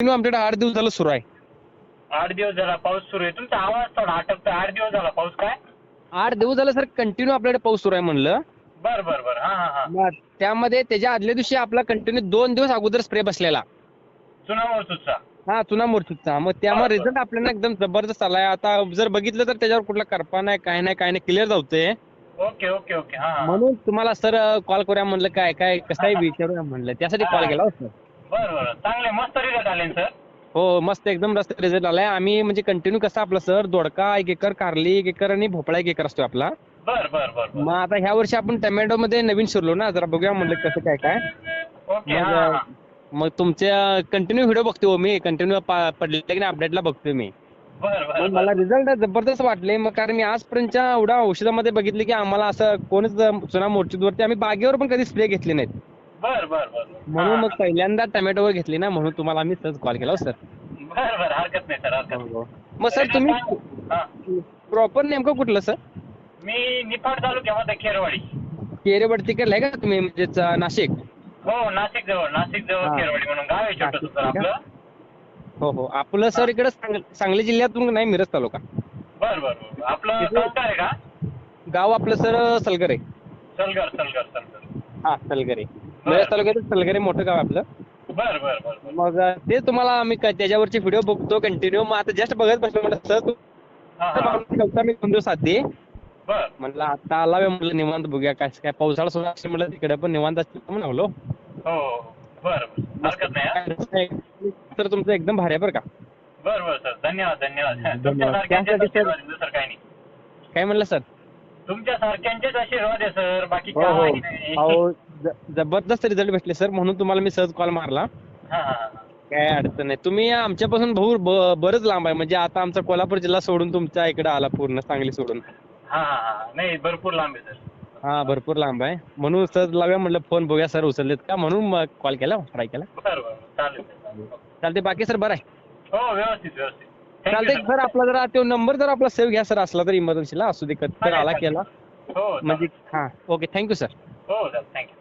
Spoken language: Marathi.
आमच्याकडे 8 दिवस झालं सुरू आहे. 8 दिवस झाला पाऊस सुरू आहे. तुमचा आवाज थोडा अटकतो. 8 दिवस झाला पाऊस काय? 8 दिवस झालं सर कंटिन्यू आपल्याकडे पाऊस सुरू आहे म्हणलं. बर बर बर. हा हा हा. मग त्यामध्ये त्याच्या आदल्या दिवशी आपला कंटिन्यू 2 दिवस अगोदर स्प्रे बसलेला. चुना मोरतूचा. हा चुना मोरचूकचा. मग त्यामुळे बरं, बरं. रिझल्ट आपल्याला एकदम जबरदस्त आलाय. आता जर बघितलं तर त्याच्यावर कुठला करपा नाही, काय नाही क्लिअर जातोय. Okay okay okay. हा हा. म्हणून तुम्हाला सर कॉल करूया म्हणलं, काय काय कसं आहे विचारूया म्हणलं, त्यासाठी कॉल केला होता. बर बर. चांगले मस्त रिझल्ट आले ना सर. हो मस्त एकदम मस्त रिझल्ट आलाय. आम्ही म्हणजे कंटिन्यू कसं आपलं सर दोडका 1 एकर, कारली 1 एकर आणि भोपळा 1 एकर असतो आपला. बर बर बर बर. मग आता ह्या वर्षी आपण टोमॅटो मध्ये नवीन शिरलो ना, जरा बघूया म्हणलं कसं काय काय. ओके. हा हा. मग तुमच्या कंटिन्यू व्हिडिओ बघतोय मी, कंटिन्यू पडले की नाही अपडेटला बघतोय मी. बर बर मग बर. मला रिझल्ट जबरदस्त वाटले. मग कारण मी आजपर्यंतच्या एवढ्या औषधामध्ये बघितले की आम्हाला असं कोणच चुना मोर्चीवरती आम्ही बागेवर पण कधी स्प्रे घेतले नाहीत. बर बर बर. म्हणून मग पहिल्यांदा टोमॅटोवर घेतली ना, म्हणून तुम्हाला आम्ही सहज कॉल केला सर. बर बर. हरकत नाही सर, हरकत नाही. मग सर तुम्ही हा. प्रॉपर नेमकं कुठलं सर? मी निफाड तालुक्यामध्ये खेरवाडी. केरेवरती केलंय का तुम्ही, म्हणजे नाशिक? हो नाशिक जवळ हा. खेरवाडी म्हणून गाव आहे छोटंसं सर आपलं. हो हो आपलं सर इकडे सांगली जिल्ह्यातून नाही, मिरज तालुका. बर बर बर. आपलं संस्कार आहे का? गाव आपलं सर सलगर आहे. सलगर सलगर सलगर. हा सलगरे. मिरज तालुक्यात सलगरे मोठं गाव आहे आपलं. बर बर बर बर. मग ते तुम्हाला आम्ही त्याच्यावरचे व्हिडिओ बघतो कंटिन्यू. मग आता जस्ट बघत बसलो म्हटलं सर हा हा. मी 2 दिवस आधी बर म्हटलं आता आला म्हटलं निवांत बघूया काय काय पावसाळा सुरू असते म्हटलं, तिकडे पण निवांत असते म्हणून आलो. हो हो. बर बर. हरकत नाही हा. तर तुमचं एकदम भारी आहे बरं का. बर बर सर. धन्यवाद धन्यवाद. धन्यवाद. तुमच्यासारख्यांचेच त्यासाठी सर- आशीर्वाद आहे, सर काही नाही. काय म्हणलं सर? तुमच्यासारख्यांचेच आशीर्वाद आहे सर, बाकी हो हो काही नाही. अहो जबरदस्त रिझल्ट भेटले सर, म्हणून तुम्हाला मी सहज कॉल मारला. हा हा हा. काय अडचण नाही. तुम्ही आमच्यापासून बरंच लांब आहे, म्हणजे आता आमचा कोल्हापूर जिल्हा सोडून तुमच्या इकडे आला, पूर्ण सांगली सोडून. हा हा हा. नाही भरपूर लांब आहे सर. हा भरपूर लांब आहे, म्हणून सहज लावूया म्हणलं फोन, बघूया सर उचललेत का, म्हणून मग कॉल केला, ट्राय केला. बर बर. चालेल चालेल. चालते. बाकी सर बरं आहे? हो व्यवस्थित व्यवस्थित. Thank you, चालते सर. आपला जरा तो नंबर जर आपला सेव्ह घ्या सर, असला तर इमर्जन्सीला असू दे, कधी तर आला केला हो म्हणजे. हा ओके. Thank you sir. हो सर. थँक्यू.